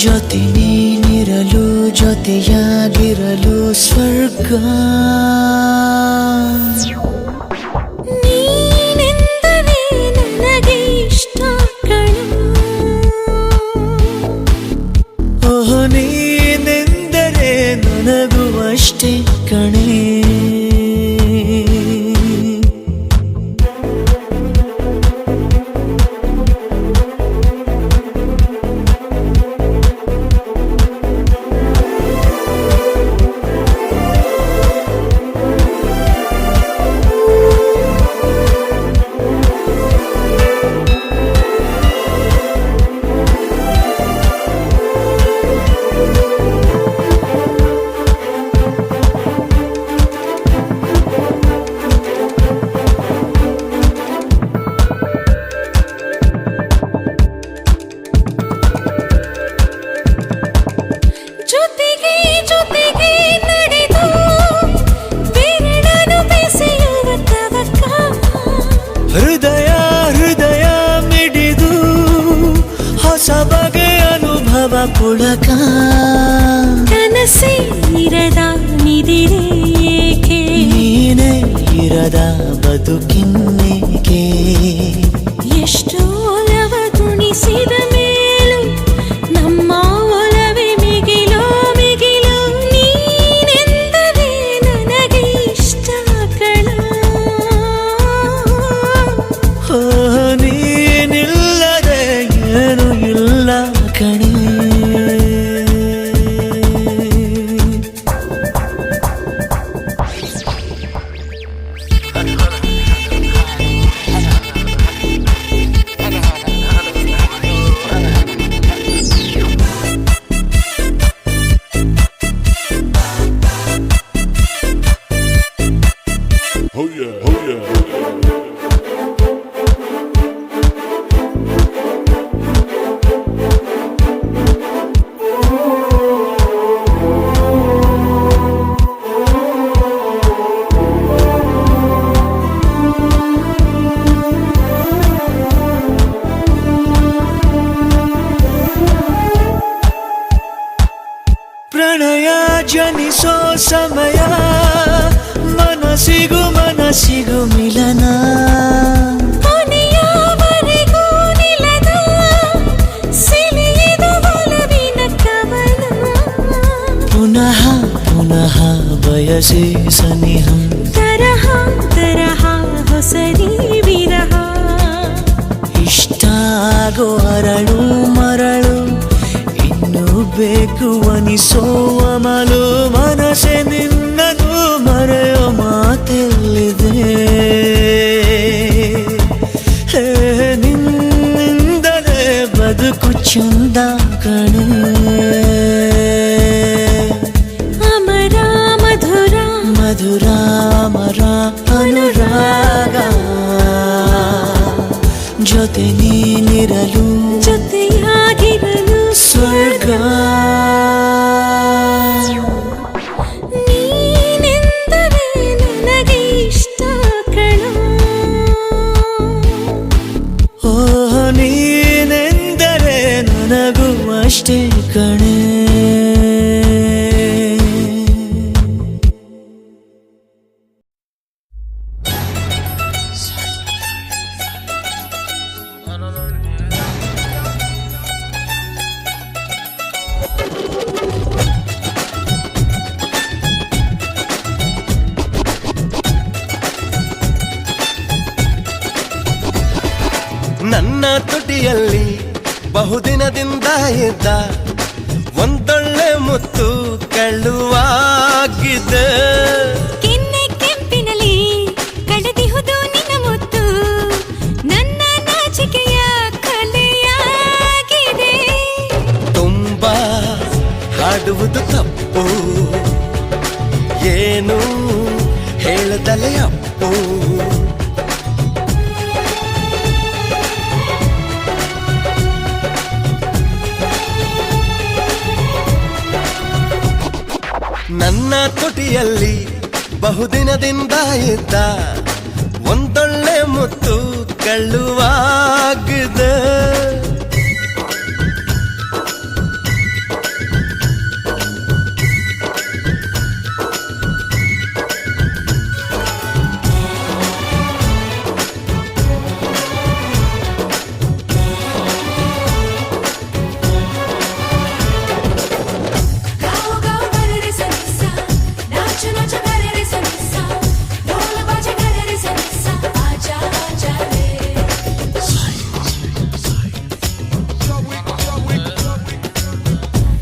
ಜೊತೆ ನೀನಿರಲು ಜೊತೆಯಾಗಿರಲು ಸ್ವರ್ಗ ನೀನೆಂದರೆ ನನಗೆ ಇಷ್ಟ ಕಣೋ ಓಹೋ ನೀನೆಂದರೆ ನನಗೂ ಅಷ್ಟೇ ಕಣೆ ಹೃದಯ ಹೃದಯ ಮಿಡಿದು ಹೊಸ ಬಗೆ ಅನುಭವ ಪುಳಕ ಕನಸೇ ಇರದ ನಿದಿರೆ ಏಕೆ ನೀನೇ ಇರದ ಬದುಕಿನ್ನೇಕೆ ಎಷ್ಟು ಒಲವ ತುಣಿಸಿದ ಮೇಲೂ ನಮ್ಮ ಒಲವೇ ಮಿಗಿಲೋ ಮಿಗಿಲೋ ನೀನೆಂದರೆ ನನಗೆ ಇಷ್ಟ ಕಣೋ ನೀನಿಲ್ಲದೆ ಏನು ಇಲ್ಲ ಕಣೆ Oh yeah, oh yeah. ಪ್ರಣಯ ಜನಿಸೋ ಸಮಯ ಮನಸ್ಸಿಗೂ ಮಿಲನ ಕೊನೆಯವರೆಗೂ ನಿಲ್ಲದ ಸಿಲಿಯಿದು ಒಲವಿನ ಕವನ ಪುನಃ ಪುನಃ ಬಯಸಿ ಸನಿಹಂ ತರಹ ತರಹ ಹೊಸರಿ ವಿರಹ ಇಷ್ಟಾಗೋ ಅರಳು ಮರಳು ಇನ್ನು ಬೇಕು ಅನಿಸೋ ಅಮಲು ಮನಸ್ಸೆ ನಿನ್ನದು ಮರೆಯೋ ಮಾತೆಲ್ಲಿದೆ ನಿನ್ನಿಂದಲೇ ಬದುಕು ಚಂದ ಕಣೆ ಅಮರ ಮಧುರ ಮಧುರ ಅಮರ ಅನುರಾಗ ಜೊತೆ ನೀನಿರಲು ಜೊತೆಯಾಗಿರಲು ಸ್ವರ್ಗ ನೀನೆಂದರೆ ನನಗೆ ಇಷ್ಟ ಕಣೋ ಓ ನೀನೆಂದರೆ ನನಗೂ ಅಷ್ಟೇ ಕಣೆ ನನ್ನ ತುಟಿಯಲ್ಲಿ ಬಹುದಿನ ಬಹುದಿನದಿಂದ ಇದ್ದ ಒಂದೊಳ್ಳೆ ಮುತ್ತು ಕಳ್ಳುವಾಗಿದೆ. ಕೆನ್ನೆ ಕೆಂಪಿನಲ್ಲಿ ಕಳೆದಿಹುದು ನಿನ್ನ ಮುತ್ತು ನನ್ನ ನಾಚಿಕೆಯ ಕಲೆಯಾಗಿದೆ. ತುಂಬಾ ಹಾಡುವುದು ತಪ್ಪು, ಏನು ಹೇಳದಲೆ ಅಪ್ಪು. ನನ್ನ ತುಟಿಯಲ್ಲಿ ಬಹುದಿನದಿಂದ ಇದ್ದ ಒಂದೊಳ್ಳೆ ಮುತ್ತು ಕಳ್ಳುವಾಗಿದೆ.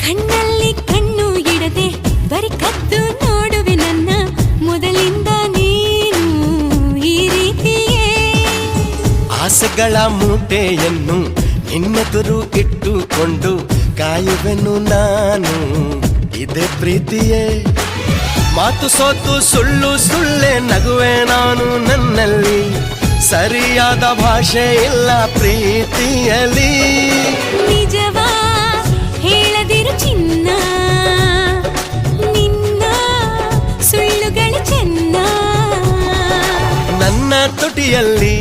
ಕಣ್ಣಲ್ಲಿ ಕಣ್ಣು ಇಡದೆ ಬರಿ ಕದ್ದು ನೋಡುವೆ ನನ್ನ ಮೊದಲಿಂದ ನೀನು ಈ ರೀತಿಯೇ. ಆಸೆಗಳ ಮೂಟೆಯನ್ನು ನಿನ್ನೆದುರು ಇಟ್ಟುಕೊಂಡು ಕಾಯುವೆನು ನಾನು ಇದೇ ಪ್ರೀತಿಯೇ. ಮಾತು ಸೋತು ಸುಳ್ಳು ಸುಳ್ಳೆ ನಗುವೆ ನಾನು ನನ್ನಲ್ಲಿ, ಸರಿಯಾದ ಭಾಷೆ ಇಲ್ಲ ಪ್ರೀತಿಯಲ್ಲಿ. ನಿಜವಾ ಹೇಳದಿರು ಚಿನ್ನ, ನಿನ್ನ ಸುಳ್ಳುಗಳು ಚೆನ್ನ. ನನ್ನ ತುಟಿಯಲ್ಲಿ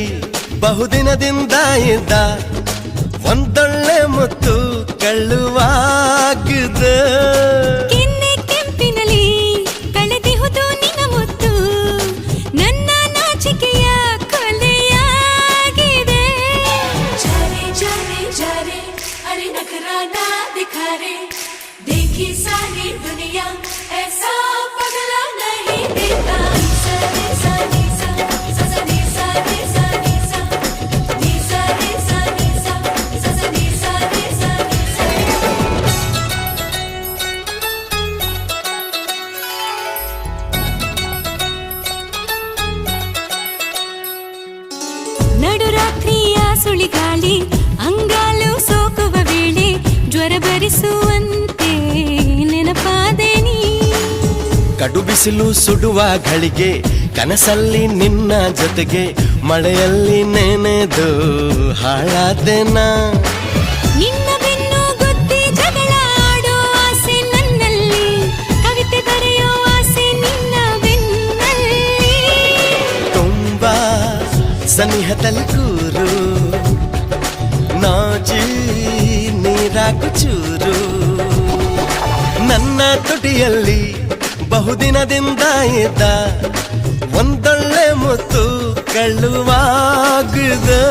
ಬಹುದಿನದಿಂದ ಇದ್ದ ಒಂದೊಳ್ಳೆ ಮುತ್ತು ಕಳ್ಳುವಾಗಿದೆ. ಕೆನ್ನೆ ಕೆಂಪಿನಲ್ಲಿ ಕಳೆದಿಹುದು ನಿನ್ನ ಮುತ್ತು ನನ್ನ ನಾಚಿಕೆಯ ಕೊಲೆಯಾಗಿದೆ. जारे जारे जारे अरे नखरा ना दिखा रे, देखी सारी दुनिया ऐसा पगला नहीं देता. सा रे सा नी सा सा सा नी सा रे सा नी सा नी सा रे सा नी सा सा सा नी सा रे सा नी सा. ನಡುರಾತ್ರಿಯ ಸುಳಿಗಾಳಿ ಅಂಗಾಲು ಸೋಕುವ ವೇಳೆ ಜ್ವರ ಭರಿಸುವಂತೆ ನೆನಪಾದೆ ನೀ. ಕಡು ಬಿಸಿಲು ಸುಡುವ ಗಳಿಗೆ ಕನಸಲ್ಲಿ ನಿನ್ನ ಜೊತೆಗೆ ಮಳೆಯಲ್ಲಿ ನೆನೆದು ಹಾಳಾದೆನ. ನಿನ್ನ ಬೆನ್ನು ಗುದ್ದಿ ಜಗಳ ಆಡೋ ಆಸೆ ನನ್ನಲ್ಲಿ, ಕವಿತೆ ಬರೆಯೋ ಆಸೆ ನಿನ್ನ ಬೆನ್ನಲ್ಲಿ. ತುಂಬಾ ಸನಿಹದಲ್ಲಿ ಕೂರು ನಾಚಿ ನೀರಾಕು ಚೂರು. ನನ್ನ ತುಟಿಯಲ್ಲಿ ಬಹುದಿನದಿಂದ ಇದ್ದ ಒಂದೊಳ್ಳೆ ಮುತ್ತು ಕಳ್ಳುವಾಗಿದೆ.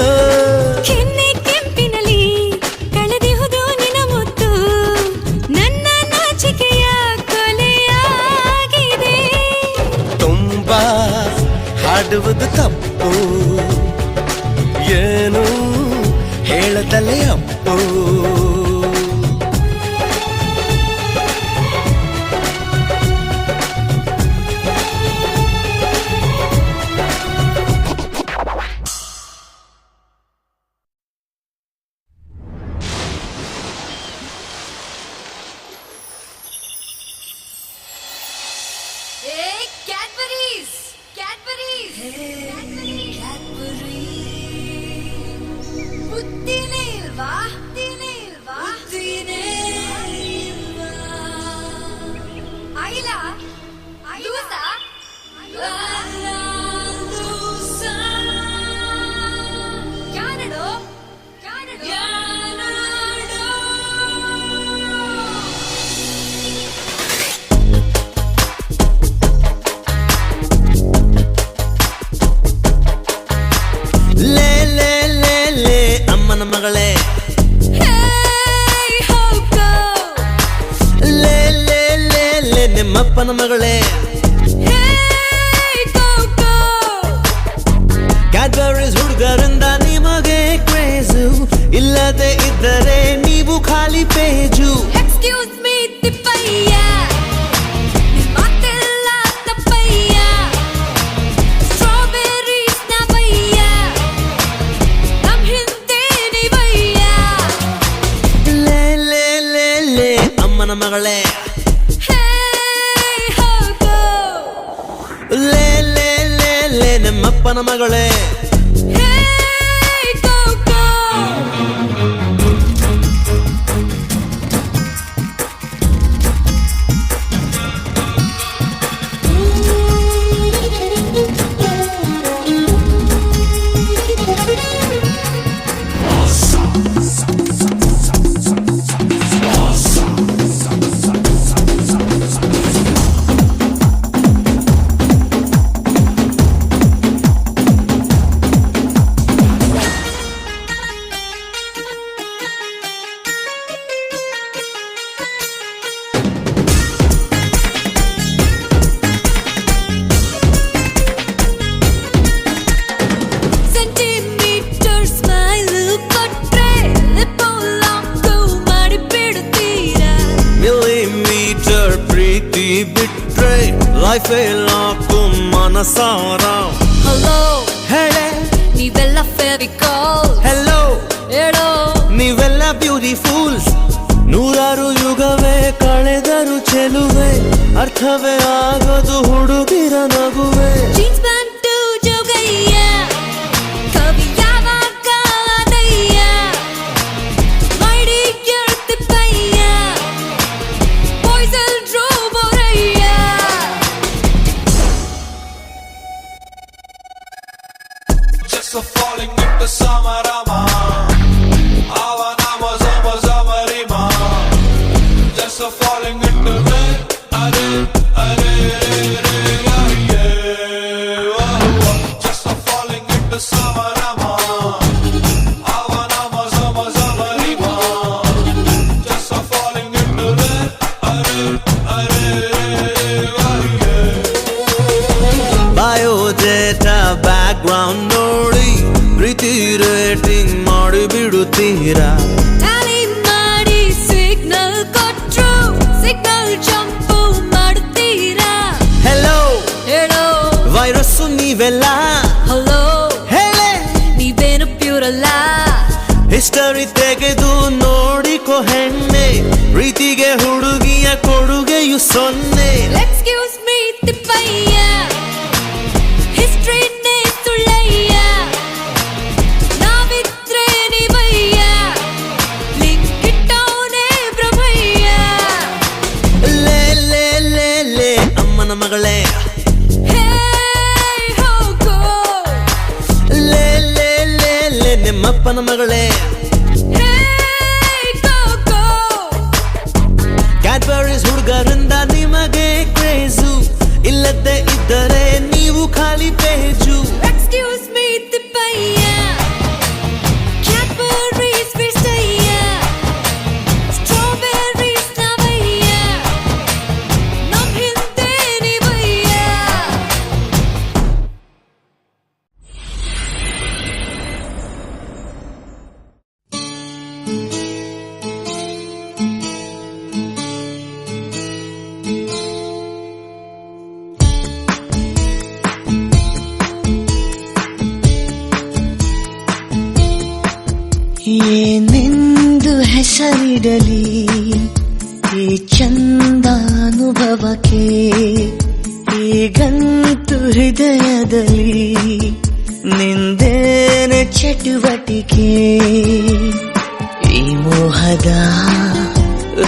ಕೆನ್ನೆ ಕೆಂಪಿನಲ್ಲಿ ಕಳೆದಿಹುದು ನಿನ್ನ ಮುತ್ತು ನನ್ನ ನಾಚಿಕೆಯ ಕೊಲೆಯಾಗಿದೆ. ತುಂಬಾ ಹಾಡುವುದು ತಪ್ಪು, ಏನು ಹೇಳದಲೆ ಅಪ್ಪು. Cadbury's Cadbury's ಬುದ್ಧಿನೇ ಇಲ್ವಾ ಆಯಿಲ್ಲ ಲೂಸಾ ಕ್ಯಾನಡೋ ಲೇ ಲೇ ಲೇ ಲೇ ಅಮ್ಮನ ಮಗಳೇ, ಲೇ ಲೇ ಲೇ ಲೇ ನಿಮ್ಮಪ್ಪನ ಮಗಳೇ. ಕ್ಯಾಡ್ಬರೀಸ್ ಹುಡುಗರಿಂದ ನಿಮಗೆ ಕ್ರೇಜು, ಇಲ್ಲದೆ ಇದ್ದರೆ ನೀವು ಪೇಜು. ಎಕ್ಸ್ಕ್ಯೂಸ್ ಮೀ ತಿಪ್ಪಯ್ಯ, ನಿನ್ ಮಾತೆಲ್ಲ ತಪ್ಪಯ್ಯ. ಸ್ಟ್ರಾಬೆರೀಸ್ ನ ಬಯ್ಯ, ನಮ್ ಹಿಂದೆ ನೀವಯ್ಯ. ಲೇ ಲೇ ಲೇ ಲೇ ಅಮ್ಮನ ಮಗಳೇ, ಹೇ ಹೋಗೋ. ಲೇ ಲೇ ಲೇ ಲೇ ನಿಮ್ಮಪ್ಪನ ಮಗಳೇ. ಹೇ ಹೋಗೋ. ಸೆಂಟಿಮೀಟರ್ ಸ್ಮೈಲ್ ಕೊಟ್ರೆ ಲಿಪ್ಪೋಲಾಂಕು ಮಾಡಿಬಿಡುತ್ತೀರಾ. ಮಿಲಿಮೀಟರ್ ಪ್ರೀತಿ ಬಿಟ್ರೆ ಲೈಫ್ ಲಾಕು ಮನಸಾರ. ಹಲೋ ಹೇಳೆ ನೀವೆಲ್ಲ ಫೆವಿಕಾಲ್. ಹೆಲೋ ಹೇಳೋ ನೀವೆಲ್ಲ ಬ್ಯೂಟಿಫುಲ್ಸ್. ನೂರಾರು ಯುಗವೇ ಕಳೆದರು ಚೆಲುವೆ, ಅರ್ಥವೇ ಆಗದು ಹುಡುಗಿರ ನಗುವೆ. ಜೀನ್ಸ್ ಪ್ಯಾಂಟು ಜೋಗಯ್ಯ, ಕವಿ ಯಾವಾಗ ಅದಯ್ಯ. ಮೈಡಿ ತಿಪ್ಪಯ್ಯ, ಬಾಯ್ಸ್ ಎಲ್ರೂ Borayya. Just a falling into Samarama. Avanama Zama Zamarima. Just a falling into Re, Are, Are, Re, yeah. Just a falling into Samarama. Avanama Zama Zamarima. Just a falling into Re, Are, Are, yeah. Biodata background ನೋಡಿ ಪ್ರೀತಿ rating ಮಾಡಿ ಬಿಡುತ್ತೀರಾ. Tally ಮಾಡಿ signal ಕೊಟ್ರು signal jump ಮಾಡುತ್ತೀರಾ. Hello ಹೇಳೋ virus ನೀವೆಲ್ಲ. Hello ಹೇಳೆ ನೀವೇನು ಪ್ಯೂರಲ್ಲ. History ತೆಗೆದು ನೋಡಿಕೊ ಹೆಣ್ಣೆ, ಪ್ರೀತಿಗೆ ಹುಡುಗಿಯ ಕೊಡುಗೆಯು ಸೊನ್ನೆ. ಎಕ್ಸ್ಕ್ಯೂಸ್ ಮೀ ತಿಪ್ಪಯ್ಯ, ಹಿಸ್ಟ್ರಿನೇ ಸುಳ್ಳಯ್ಯ. ನಾವಿದ್ರೆ ನೀವಯ್ಯ, ಲಿಂಕ್ ಇಟ್ಟವನೇ ಬ್ರಹ್ಮಯ್ಯ. ಲೇ ಲೇ ಲೇ ಲೇ ಅಮ್ಮನ ಮಗಳೇ. ಹೇ ಹೋಗೋ. ಲೇ ಲೇ ಲೇ ಲೇ ನಿಮ್ಮಪ್ಪನ ಮಗಳೇ. ಹೇ ಹೋಗೋ. ಕ್ಯಾಡ್ಬರೀಸ್ ಹುಡುಗರಿಂದ ನಿಮಗೆ ಕ್ರೇಜು, ಇಲ್ಲದೆ ಇದ್ದರೆ ನೀವು ಖಾಲಿ page. Excuse me Thippayya, Cadbury's ಬಿಡ್ಸಯ್ಯ. ಸ್ಟ್ರಾಬೆರೀಸ್ ನವಯ್ಯ, ನಮ್ ಹಿಂದೆ ನೀವಯ್ಯ. ಏನೆಂದು ಹೆಸರಿಡಲಿ ಈ ಚಂದಾನುಭವಕ್ಕೆ, ಈಗಂತೂ ಹೃದಯದಲ್ಲಿ ನಿಂದೇನೆ ಚಟುವಟಿಕೆ. ಈ ಮೋಹದ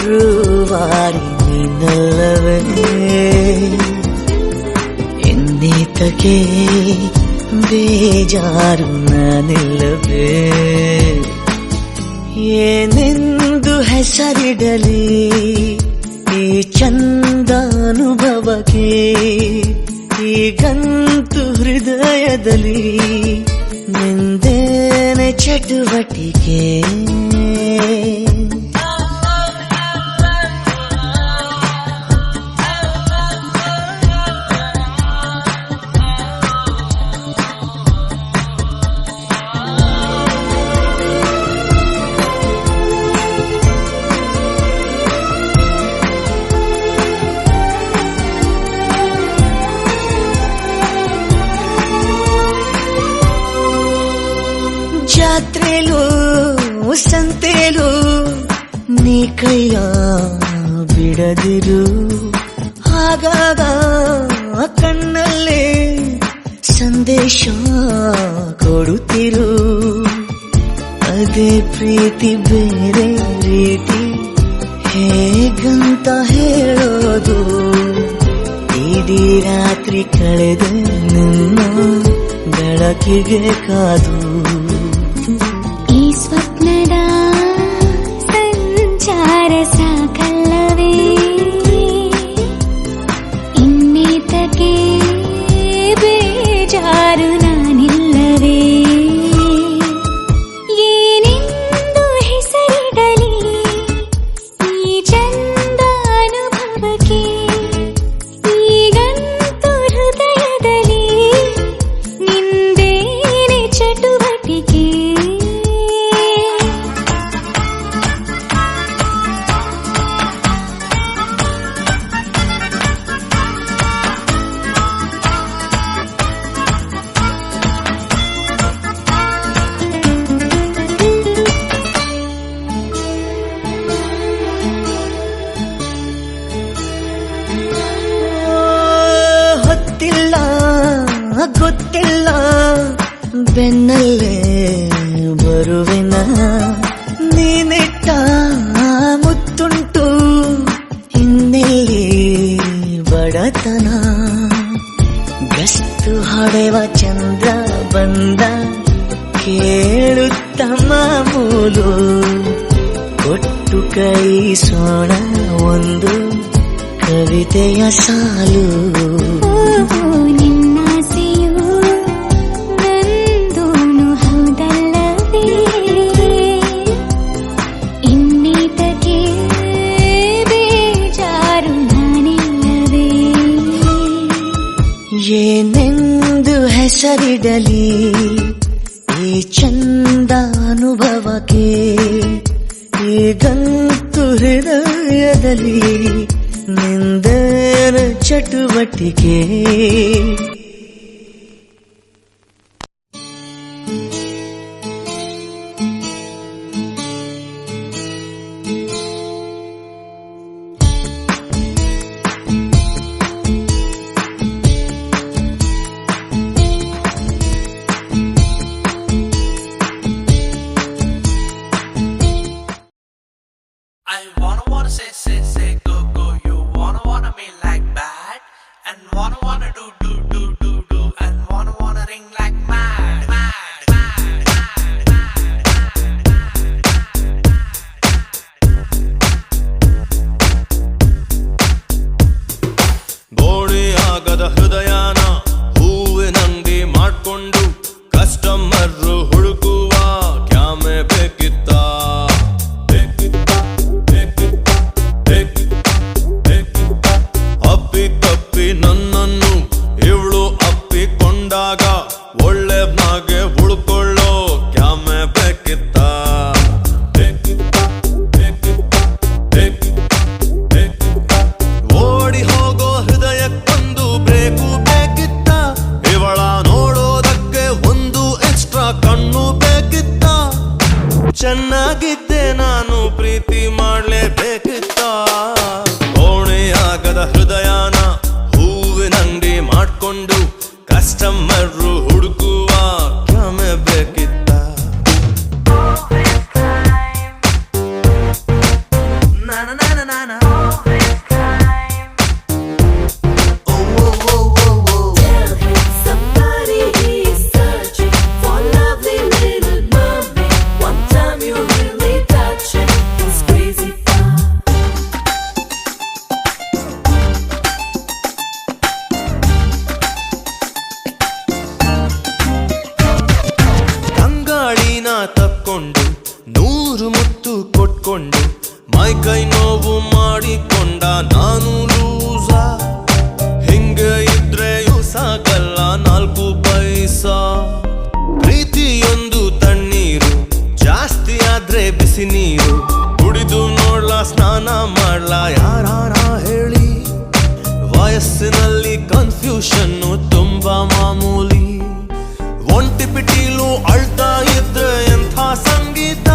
ರೂವಾರಿ ನೀನಲ್ಲವೇ, ಇನ್ನೀತಕ್ಕೆ ಬೇಜಾರು ನಾನಿಲ್ಲವೇ. ಏನೆಂದು ಹೆಸರಿಡಲಿ ಈ ಚಂದಾನುಭವಕ್ಕೆ, ಈಗಂತೂ ಹೃದಯದಲ್ಲಿ ನಿಂದೇನೆ ಚಟುವಟಿಕೆ. ನೀ ಕೈಯ ಬಿಡದಿರು, ಆಗಾಗ ಕಣ್ಣಲ್ಲೇ ಸಂದೇಶ ಕೊಡುತ್ತಿರು. ಅದೇ ಪ್ರೀತಿ ಬೇರೆ ರೀತಿ ಹೇಗಂತ ಹೇಳೋದು, ಇಡೀ ರಾತ್ರಿ ಕಳೆದ ನಿನ್ನ ಬೆಳಕಿಗೆ ಕಾದು. ಈ ಸ್ವಪ್ನದ ಸಂಚಾರ ಸಾಕಲ್ಲವೇ, ಇನ್ನೀತಕ್ಕೆ ಬೇಜಾರು ನಾನಿಲ್ಲವೇ. ಏನೆಂದು ಹೆಸರಿಡಲಿ ಈ ಚಂದ ಅನುಭವಕ್ಕೆ, ಈಗಂತೂ ಹೃದಯದಲ್ಲಿ ನಿಂದೇನೆ ಚಟುವಟಿಕೆ. ಹೊತ್ತಿಲ್ಲ ಗೊತ್ತಿಲ್ಲ ಬೆನ್ನಲ್ಲೇ ಬರುವೆನ, ನೀನಿಟ್ಟ ಮುತ್ತುಂಟು ಇನ್ನೆಲ್ಲಿ ಬಡತನ. ಗಸ್ತು ಹೊಡೆವ ಚಂದ್ರ ಬಂದ ಕೇಳುತ್ತ ಮಾಮೂಲು, ಕೊಟ್ಟು ಕೈಸೋಣ ಒಂದು ಕವಿತೆಯ ಸಾಲು. ನಿನ್ನಾಸೆಯು ನಂದೂನು ಹೌದಲ್ಲವೇ, ಇನ್ನೀತಕ್ಕೆ ಬೇಜಾರು ನಾನಿಲ್ಲವೇ. ಏನೆಂದು ಹೆಸರಿಡಲಿ ಈ ಚಂದ ಅನುಭವಕ್ಕೆ, ಈಗಂತೂ ಹೃದಯದಲ್ಲಿ ನಿಂದರ ಚಟುವಟಿಕೆ. I wanna say go go. You wanna me like bad, and wanna do, and wanna ring like mad. ಗೋಡೆಯಾಗದ ಹೃದಯನ ಹೂವಿನಂಗಡಿ ಮಾಡ್ಕೊಂಡು ಕಸ್ಟಮರ್ ಹುಡುಕುವ ಕ್ಯಾಮೆ ಬೇಕಿತ್ತ. ಅಪ್ಪಿ ತಪ್ಪಿ ನನ್ನನ್ನು ಇವಳು ಅಪ್ಪಿಕೊಂಡಾಗ ಒಳ್ಳೆಬ್ನಾಗೆ ಉಳ್ಕೊಳ್ಳೋ ಕ್ಯಾಮೆ ಬೇಕಿತ್ತ. ಓಡಿ ಹೋಗೋ ಹೃದಯಕ್ಕೊಂದು ಬ್ರೇಕು ಬೇಕಿತ್ತ, ಇವಳ ನೋಡೋದಕ್ಕೆ ಒಂದು ಎಕ್ಸ್ಟ್ರಾ ಕಣ್ಣು ಬೇಕಿತ್ತ. ಚೆನ್ನಾಗಿದ್ದೆ ನಾನು ಪ್ರೀತಿ ಮಾಡ್ಲೇಬೇಕಿತ್ತ. ಕೋಣೆಯಾಗದ ಹೃದಯನ ಹೂವಿನಂಗಡಿ ಮಾಡ್ಕೊಂಡು ಕಸ್ಟಮರ್ ಹುಡುಕುವ ಕ್ಯಾಮೆ ಬೇಕಿತ್ತ. Somebody is searching for lovely little mommy. One time you really touch it, it's crazy fun. ತಂಗಾಳಿನ ತಕ್ಕೊಂಡು 100 ಮುತ್ತು ಕೊಟ್ಕೊಂಡು ಮೈಕೈ ನೋವು ಮಾಡಿಕೊಂಡ ನಾನು ಲೂಸ. ಹಿಂಗೆ ಇದ್ರೆಯೂ ಸಾಕಲ್ಲ 4 ಪೈಸಾ. ಪ್ರೀತಿಯೊಂದು ತಣ್ಣೀರು, ಜಾಸ್ತಿ ಆದ್ರೆ ಬಿಸಿ ನೀರು. ಕುಡಿದು ನೋಡ್ಲಾ ಸ್ನಾನ ಮಾಡ್ಲಾ ಯಾರಾರ ಹೇಳಿ. ವಯಸ್ಸಿನಲ್ಲಿ ಕನ್ಫ್ಯೂಷನ್ನು ತುಂಬಾ ಮಾಮೂಲಿ. ಒಂಟಿ ಪಿಟೀಲು ಅಳ್ತಾ ಇದ್ರೆ ಎಂಥ ಸಂಗೀತ.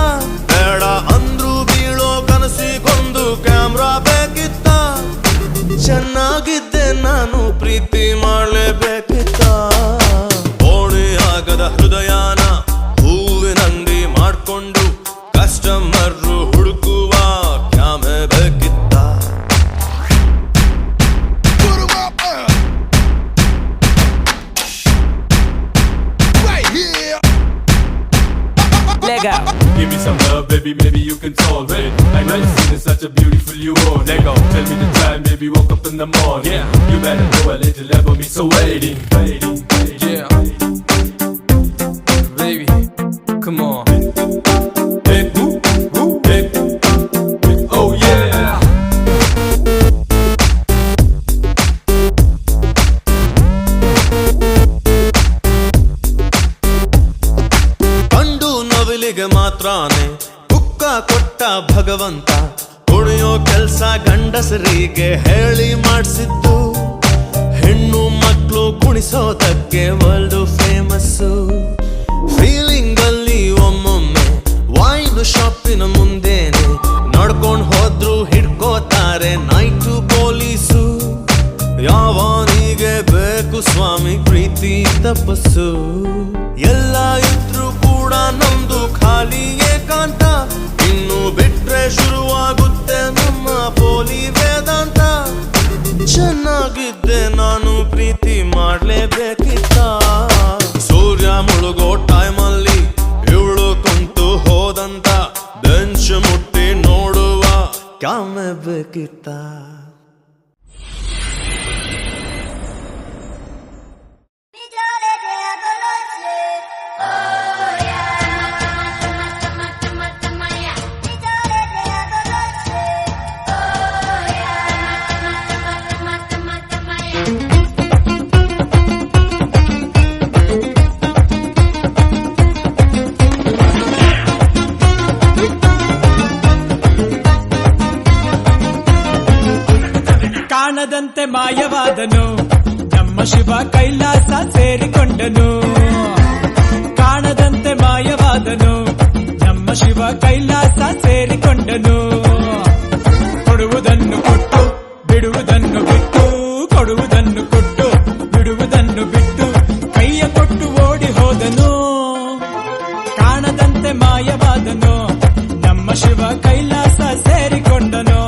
ಬೇಡ ಅಂದ್ರು ಬೀಳೋ ಕನಸಿ ಚೆನ್ನಾಗಿದ್ದೆ ನಾನು ಪ್ರೀತಿ ಮಾಡಲೇಬೇಕಿತ್ತ ಓಣಿ ಆಗದ ಹೃದಯನ ಹೂವಿನಂಗಡಿ ಮಾಡ್ಕೊಂಡು ಕಸ್ಟಮರ್ ಹುಡುಕುವ ಕ್ಯಾಮೆ ಬೇಕಿತ್ತ Right here. Lego. Give me some love, baby, maybe you can solve it. I know you've seen such a beautiful you are. Lego, tell me the time, baby, woke up in the morning. Yeah, you better go a little love me, so waiting. Yeah. Baby, come on. Hey, woo, woo, hey. Oh yeah. ಕಂಡು ನವಿಲಿಗೆ ಮಾತ್ರಾನೆ ಕುಕ್ಕ ಕೊಟ್ಟ ಭಗವಂತ ಕುಣಿಯೋ ಕೆಲ್ಸ ಗಂಡಸರಿಗೆ ಹೇಳಿ ಮಾಡಿಸಿದ್ದು ಹೆಣ್ಣು ಮಕ್ಕಳು ಕುಣಿಸೋದಕ್ಕೆ world famous feeling ಅಲ್ಲಿ ಒಮ್ಮೊಮ್ಮೆ ವೈನ್ ಶಾಪಿನ ಮುಂದೇನೆ ನಡ್ಕೊಂಡ್ ಹೋದ್ರು ಹಿಡ್ಕೋತಾರೆ ನೈಟು ಪೊಲೀಸು ಯಾವನಿಗೆ ಬೇಕು ಸ್ವಾಮಿ ಪ್ರೀತಿ ತಪಸ್ಸು ಎಲ್ಲ ಇದ್ರು ಕೂಡ ನಮ್ದು ಖಾಲಿ ಏಕಾಂತ ಇನ್ನು ಬಿಟ್ರೆ ಶುರುವಾಗುತ್ತೆ ನಮ್ಮ ಪೋಲಿ ವೇದಾಂತ ಚೆನ್ನಾಗಿದ್ದೆ ನಾನು ಪ್ರೀತಿ ಮಾಡ್ಲೇಬೇಕಿತ್ತ ಸೂರ್ಯ ಮುಳುಗೋ ಟೈಮಲ್ಲಿ ಇವಳು ಕುಂತು ಹೋದಂತ ಬೆಂಚ್ ಮುಟ್ಟಿ ನೋಡುವ ಕ್ಯಾಮೆ ಬೇಕಿತ್ತ ಕಾಣದಂತೆ ಮಾಯವಾದನು ನಮ್ಮ ಶಿವ ಕೈಲಾಸ ಸೇರಿಕೊಂಡನು ಕಾಣದಂತೆ ಮಾಯವಾದನು ನಮ್ಮ ಶಿವ ಕೈಲಾಸ ಸೇರಿಕೊಂಡನು ಕೊಡುವುದನ್ನು ಕೊಟ್ಟು ಬಿಡುವುದನ್ನು ಬಿಟ್ಟು ಕೊಡುವುದನ್ನು ಕೊಟ್ಟು ಬಿಡುವುದನ್ನು ಬಿಟ್ಟು ಕೈಯ ಕೊಟ್ಟು ಓಡಿ ಹೋದನು ಕಾಣದಂತೆ ಮಾಯವಾದನು ನಮ್ಮ ಶಿವ ಕೈಲಾಸ ಸೇರಿಕೊಂಡನು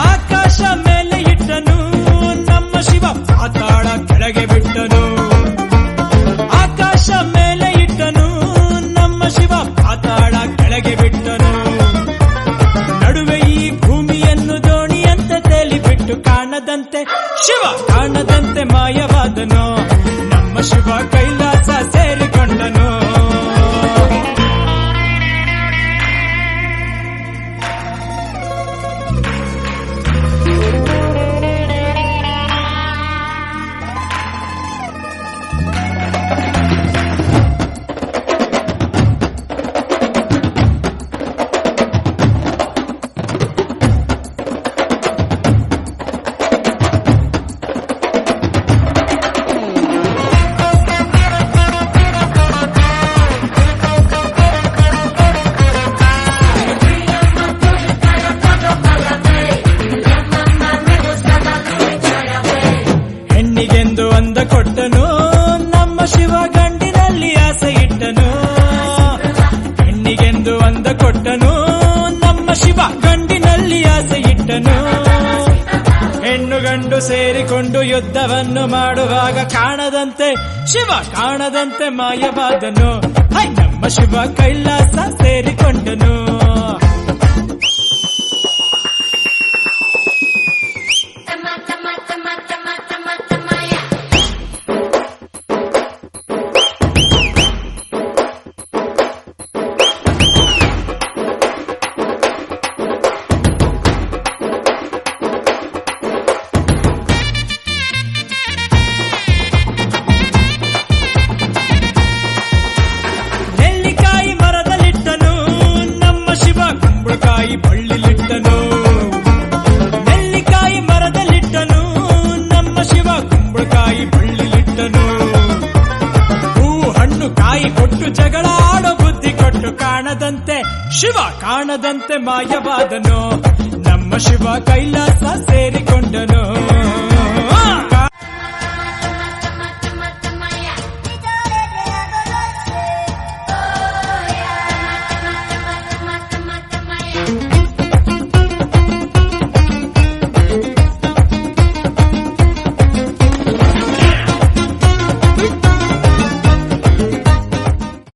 ಆಕಾಶ ಮೇಲೆ ಇಟ್ಟನು ನಮ್ಮ ಶಿವ ಪಾತಾಳ ಕೆಳಗೆ ಬಿಟ್ಟನು ಆಕಾಶ ಮೇಲೆ ಇಟ್ಟನು ನಮ್ಮ ಶಿವ ಪಾತಾಳ ಕೆಳಗೆ ಬಿಟ್ಟನು ನಡುವೆ ಈ ಭೂಮಿಯನ್ನು ದೋಣಿಯಂತೆ ತೇಲಿಬಿಟ್ಟು ಕಾಣದಂತೆ ಶಿವ ಕಾಣದಂತೆ ಮಾಯವಾದನು ನಮ್ಮ ಶಿವ ಕೈಲಾಸ ಸೇರಿಕೊಂಡನು ಹೆಣ್ಣಿಗೆಂದು ಅಂದ ಕೊಟ್ಟನು ನಮ್ಮ ಶಿವ ಗಂಡಿನಲ್ಲಿ ಆಸೆ ಇಟ್ಟನು ಹೆಣ್ಣಿಗೆಂದು ಅಂದ ಕೊಟ್ಟನು ನಮ್ಮ ಶಿವ ಗಂಡಿನಲ್ಲಿ ಆಸೆ ಇಟ್ಟನು ಹೆಣ್ಣು ಗಂಡು ಸೇರಿಕೊಂಡು ಯುದ್ಧವನ್ನು ಮಾಡುವಾಗ ಕಾಣದಂತೆ ಶಿವ ಕಾಣದಂತೆ ಮಾಯವಾದನು ಹೈ ನಮ್ಮ ಶಿವ ಕೈಲಾಸ ಸೇರಿಕೊಂಡನು ನೆಲ್ಲಿಕಾಯಿ ಮರದ ಜಗಳ ಆಡೋ ಬುದ್ಧಿ ಕೊಟ್ಟು ಕಾಣದಂತೆ ಶಿವ ಕಾಣದಂತೆ ಮಾಯವಾದನು ನಮ್ಮ ಶಿವ ಕೈಲಾಸ ಸೇರಿಕೊಂಡನು